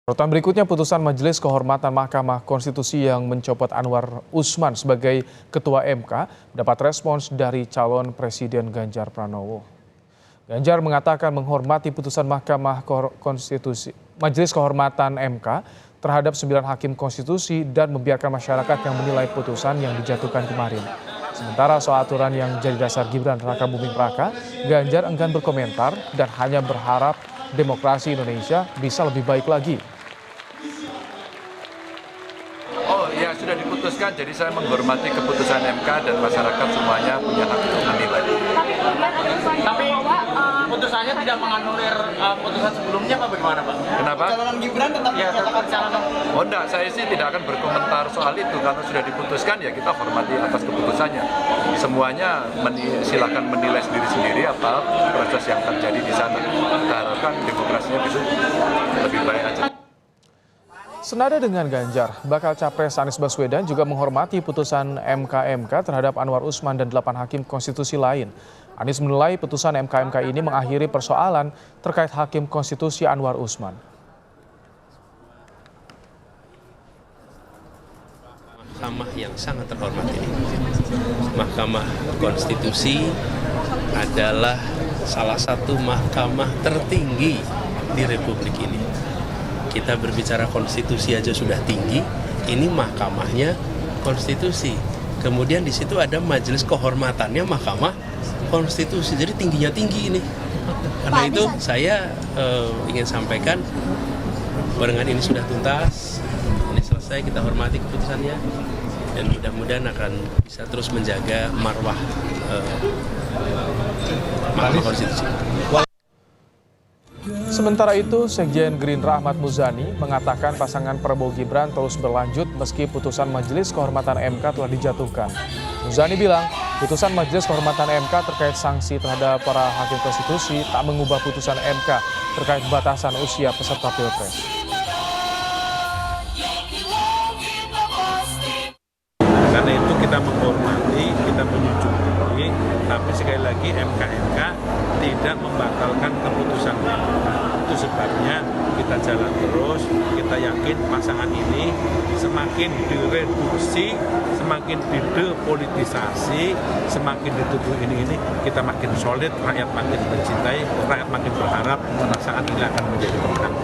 Sorotan berikutnya putusan Majelis Kehormatan Mahkamah Konstitusi yang mencopot Anwar Usman sebagai Ketua MK mendapat respons dari calon Presiden Ganjar Pranowo. Ganjar mengatakan menghormati putusan Mahkamah Konstitusi, Majelis Kehormatan MK terhadap 9 hakim konstitusi dan membiarkan masyarakat yang menilai putusan yang dijatuhkan kemarin. Sementara soal aturan yang jadi dasar Gibran Raka Buming Raka, Ganjar enggan berkomentar dan hanya berharap demokrasi Indonesia bisa lebih baik lagi. Oh ya, sudah diputuskan, jadi saya menghormati keputusan MK dan masyarakat semuanya punya hak untuk menilai. Tapi putusannya tidak menganulir putusan sebelumnya apa bagaimana Pak? Kenapa? Pencalonan Gibran tetap pencalonan. Oh enggak, saya sih tidak akan berkomentar soal itu. Karena sudah diputuskan ya kita hormati atas keputusannya. Semuanya silakan menilai sendiri-sendiri apa proses yang terjadi di sana. Kita harapkan demokrasinya bisa lebih baik aja. Senada dengan Ganjar, bakal Capres Anies Baswedan juga menghormati putusan MK terhadap Anwar Usman dan 8 hakim konstitusi lain. Anies menilai putusan MK ini mengakhiri persoalan terkait hakim konstitusi Anwar Usman. Mahkamah yang sangat terhormat ini. Mahkamah Konstitusi adalah salah satu mahkamah tertinggi di Republik ini. Kita berbicara konstitusi aja sudah tinggi, ini mahkamahnya konstitusi. Kemudian di situ ada majelis kehormatannya Mahkamah Konstitusi, jadi tingginya tinggi ini. Karena itu saya ingin sampaikan, barengan ini sudah tuntas, ini selesai, kita hormati keputusannya, dan mudah-mudahan akan bisa terus menjaga marwah Mahkamah Konstitusi. Sementara itu, Sekjen Gerindra Ahmad Muzani mengatakan pasangan Prabowo Gibran terus berlanjut meski putusan Majelis Kehormatan MK telah dijatuhkan. Muzani bilang, putusan Majelis Kehormatan MK terkait sanksi terhadap para hakim konstitusi tak mengubah putusan MK terkait batasan usia peserta Pilpres. Karena itu kita menghormati, kita menyetujui, tapi sekali lagi MK tidak membatalkan keputusan MK. Itu sebabnya kita jalan terus, kita yakin pasangan ini semakin direduksi, semakin didepolitisasi, semakin dituduh ini, kita makin solid, rakyat makin mencintai, rakyat makin berharap pasangan ini akan menjadi pemenang.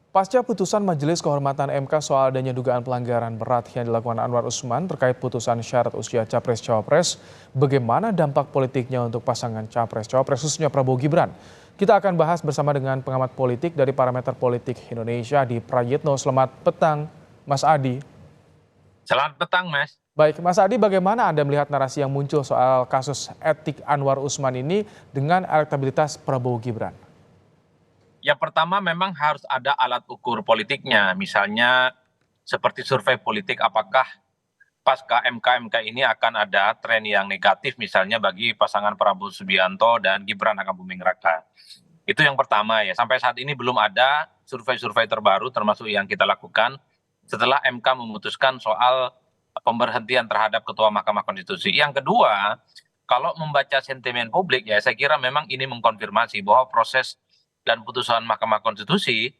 Pasca putusan Majelis Kehormatan MK soal adanya dugaan pelanggaran berat yang dilakukan Anwar Usman terkait putusan syarat usia Capres-Cawapres, bagaimana dampak politiknya untuk pasangan Capres-Cawapres khususnya Prabowo Gibran? Kita akan bahas bersama dengan pengamat politik dari Parameter Politik Indonesia Adi Prayitno. Selamat petang, Mas Adi. Selamat petang, Mas. Baik, Mas Adi, bagaimana Anda melihat narasi yang muncul soal kasus etik Anwar Usman ini dengan elektabilitas Prabowo Gibran? Ya pertama memang harus ada alat ukur politiknya, misalnya seperti survei politik apakah pasca MK ini akan ada tren yang negatif misalnya bagi pasangan Prabowo Subianto dan Gibran Raka Buming Raka. Itu yang pertama ya, sampai saat ini belum ada survei-survei terbaru termasuk yang kita lakukan setelah MK memutuskan soal pemberhentian terhadap Ketua Mahkamah Konstitusi. Yang kedua, kalau membaca sentimen publik ya saya kira memang ini mengkonfirmasi bahwa proses dan putusan Mahkamah Konstitusi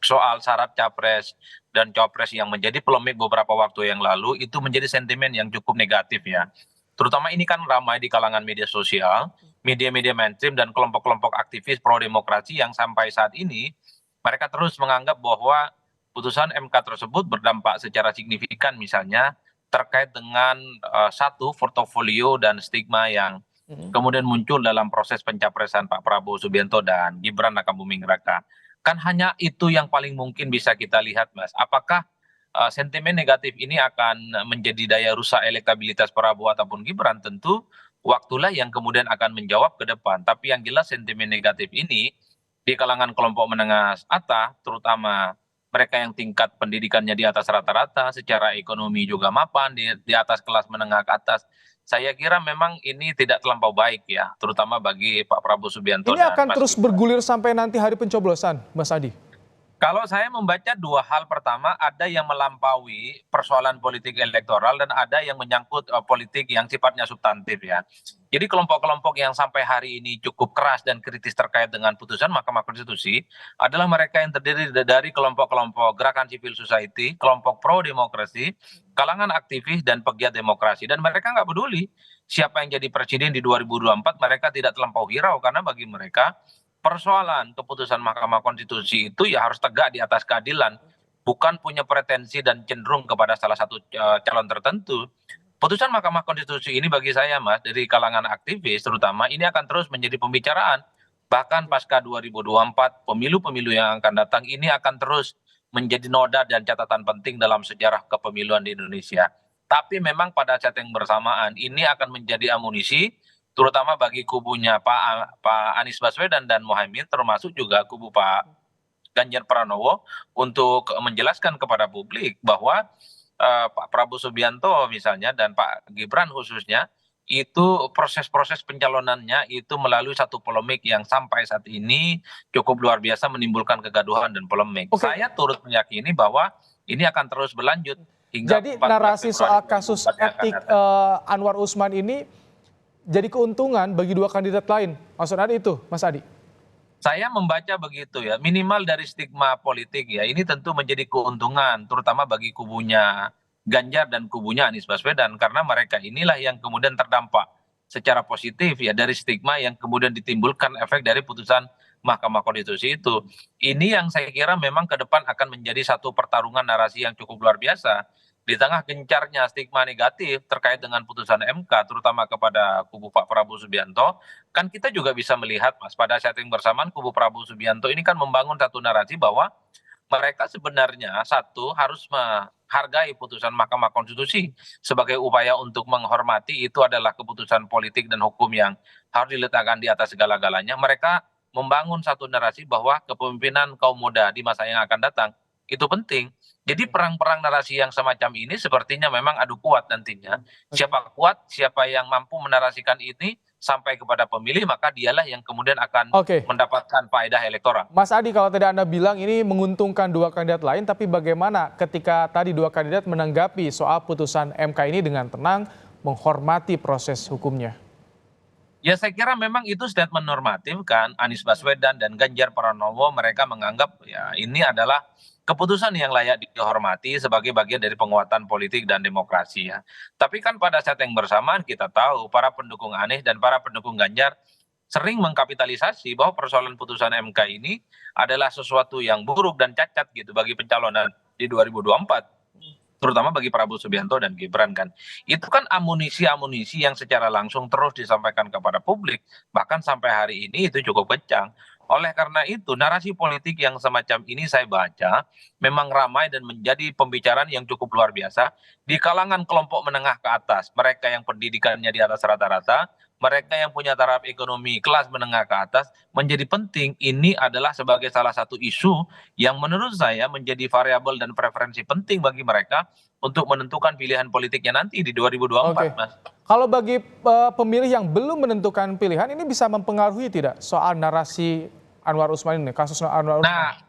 soal syarat capres dan cawapres yang menjadi polemik beberapa waktu yang lalu itu menjadi sentimen yang cukup negatif ya. Terutama ini kan ramai di kalangan media sosial, media-media mainstream dan kelompok-kelompok aktivis pro-demokrasi yang sampai saat ini mereka terus menganggap bahwa putusan MK tersebut berdampak secara signifikan misalnya terkait dengan satu portofolio dan stigma yang kemudian muncul dalam proses pencapresan Pak Prabowo Subianto dan Gibran Raka Buming Raka. Kan hanya itu yang paling mungkin bisa kita lihat, Mas. Apakah sentimen negatif ini akan menjadi daya rusak elektabilitas Prabowo ataupun Gibran? Tentu waktulah yang kemudian akan menjawab ke depan. Tapi yang jelas sentimen negatif ini di kalangan kelompok menengah atas, terutama mereka yang tingkat pendidikannya di atas rata-rata, secara ekonomi juga mapan, di atas kelas menengah ke atas, saya kira memang ini tidak terlampau baik ya, terutama bagi Pak Prabowo Subianto. Ini akan terus bergulir sampai nanti hari pencoblosan, Mas Adi? Kalau saya membaca dua hal, pertama ada yang melampaui persoalan politik elektoral dan ada yang menyangkut politik yang sifatnya substantif ya. Jadi kelompok-kelompok yang sampai hari ini cukup keras dan kritis terkait dengan putusan Mahkamah Konstitusi adalah mereka yang terdiri dari kelompok-kelompok gerakan civil society, kelompok pro demokrasi, kalangan aktivis dan pegiat demokrasi. Dan mereka nggak peduli siapa yang jadi presiden di 2024, mereka tidak terlampau hirau karena bagi mereka persoalan keputusan Mahkamah Konstitusi itu ya harus tegak di atas keadilan, bukan punya pretensi dan cenderung kepada salah satu calon tertentu. Putusan Mahkamah Konstitusi ini bagi saya, Mas, dari kalangan aktivis terutama, ini akan terus menjadi pembicaraan. Bahkan pasca 2024, pemilu-pemilu yang akan datang ini akan terus menjadi noda dan catatan penting dalam sejarah kepemiluan di Indonesia. Tapi memang pada saat yang bersamaan ini akan menjadi amunisi terutama bagi kubunya Pak Anies Baswedan dan Mohaimin, termasuk juga kubu Pak Ganjar Pranowo, untuk menjelaskan kepada publik bahwa Pak Prabowo Subianto misalnya dan Pak Gibran khususnya itu proses-proses pencalonannya itu melalui satu polemik yang sampai saat ini cukup luar biasa menimbulkan kegaduhan dan polemik. Oke. Saya turut meyakini bahwa ini akan terus berlanjut hingga Jadi 14 narasi soal Februari kasus 2024 yang akan etik datang. Anwar Usman ini jadi keuntungan bagi dua kandidat lain. Maksud Anda itu, Mas Adi? Saya membaca begitu ya, minimal dari stigma politik ya, ini tentu menjadi keuntungan, terutama bagi kubunya Ganjar dan kubunya Anies Baswedan, karena mereka inilah yang kemudian terdampak secara positif ya dari stigma yang kemudian ditimbulkan efek dari putusan Mahkamah Konstitusi itu. Ini yang saya kira memang ke depan akan menjadi satu pertarungan narasi yang cukup luar biasa. Di tengah gencarnya stigma negatif terkait dengan putusan MK, terutama kepada kubu Pak Prabowo Subianto, kan kita juga bisa melihat, Mas, pada saat yang bersamaan kubu Prabowo Subianto ini kan membangun satu narasi bahwa mereka sebenarnya satu harus menghargai putusan Mahkamah Konstitusi sebagai upaya untuk menghormati itu adalah keputusan politik dan hukum yang harus diletakkan di atas segala-galanya. Mereka membangun satu narasi bahwa kepemimpinan kaum muda di masa yang akan datang itu penting. Jadi perang-perang narasi yang semacam ini sepertinya memang adu kuat nantinya. Siapa kuat, siapa yang mampu menarasikan ini sampai kepada pemilih, maka dialah yang kemudian akan Oke. mendapatkan faedah elektoral. Mas Adi, kalau tidak Anda bilang ini menguntungkan dua kandidat lain, tapi bagaimana ketika tadi dua kandidat menanggapi soal putusan MK ini dengan tenang, menghormati proses hukumnya? Ya saya kira memang itu statement normatif kan, Anies Baswedan dan Ganjar Pranowo mereka menganggap ya ini adalah keputusan yang layak dihormati sebagai bagian dari penguatan politik dan demokrasi ya. Tapi kan pada saat yang bersamaan kita tahu para pendukung Anies dan para pendukung Ganjar sering mengkapitalisasi bahwa persoalan putusan MK ini adalah sesuatu yang buruk dan cacat gitu bagi pencalonan di 2024. Terutama bagi Prabowo Subianto dan Gibran kan. Itu kan amunisi-amunisi yang secara langsung terus disampaikan kepada publik. Bahkan sampai hari ini itu cukup kencang. Oleh karena itu narasi politik yang semacam ini saya baca memang ramai dan menjadi pembicaraan yang cukup luar biasa di kalangan kelompok menengah ke atas. Mereka yang pendidikannya di atas rata-rata, mereka yang punya taraf ekonomi kelas menengah ke atas menjadi penting. Ini adalah sebagai salah satu isu yang menurut saya menjadi variabel dan preferensi penting bagi mereka untuk menentukan pilihan politiknya nanti di 2024, Oke. Mas. Kalau bagi pemilih yang belum menentukan pilihan, ini bisa mempengaruhi tidak soal narasi Anwar Usman ini, kasus Anwar Usman? Nah,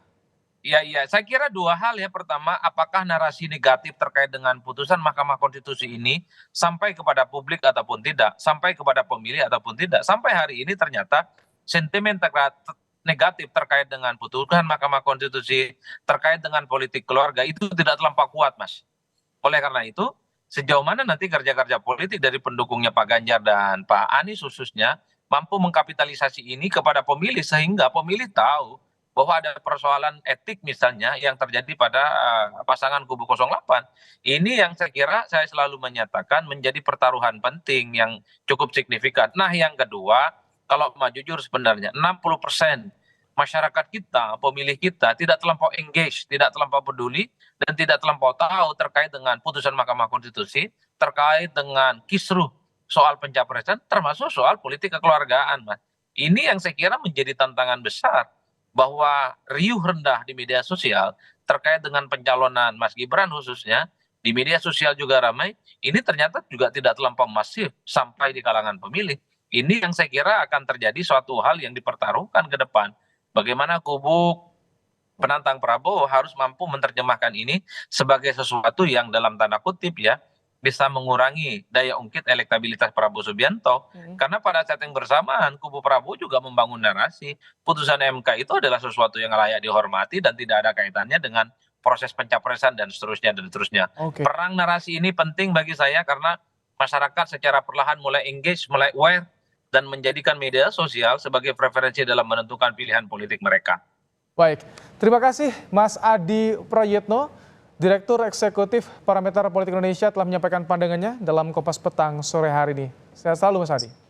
iya, saya kira dua hal ya. Pertama, apakah narasi negatif terkait dengan putusan Mahkamah Konstitusi ini sampai kepada publik ataupun tidak, sampai kepada pemilih ataupun tidak. Sampai hari ini ternyata sentimen negatif terkait dengan putusan Mahkamah Konstitusi, terkait dengan politik keluarga itu tidak terlampau kuat, Mas. Oleh karena itu, sejauh mana nanti kerja-kerja politik dari pendukungnya Pak Ganjar dan Pak Anies khususnya mampu mengkapitalisasi ini kepada pemilih sehingga pemilih tahu bahwa ada persoalan etik misalnya yang terjadi pada pasangan kubu 08. Ini yang saya kira saya selalu menyatakan menjadi pertaruhan penting yang cukup signifikan. Nah yang kedua, kalau mau jujur sebenarnya 60% masyarakat kita, pemilih kita tidak terlampau engage, tidak terlampau peduli dan tidak terlampau tahu terkait dengan putusan Mahkamah Konstitusi, terkait dengan kisruh soal pencapresan, termasuk soal politik kekeluargaan, Mas. Ini yang saya kira menjadi tantangan besar bahwa riuh rendah di media sosial terkait dengan pencalonan Mas Gibran khususnya, di media sosial juga ramai, ini ternyata juga tidak terlampau masif sampai di kalangan pemilih. Ini yang saya kira akan terjadi suatu hal yang dipertaruhkan ke depan. Bagaimana kubu penantang Prabowo harus mampu menerjemahkan ini sebagai sesuatu yang dalam tanda kutip ya bisa mengurangi daya ungkit elektabilitas Prabowo Subianto. Karena pada saat yang bersamaan kubu Prabowo juga membangun narasi putusan MK itu adalah sesuatu yang layak dihormati dan tidak ada kaitannya dengan proses pencapresan dan seterusnya dan seterusnya. Oke. Perang narasi ini penting bagi saya karena masyarakat secara perlahan mulai engage, mulai aware dan menjadikan media sosial sebagai preferensi dalam menentukan pilihan politik mereka. Baik, terima kasih Mas Adi Prayitno, Direktur Eksekutif Parameter Politik Indonesia telah menyampaikan pandangannya dalam Kompas Petang sore hari ini. Sehat selalu Mas Adi.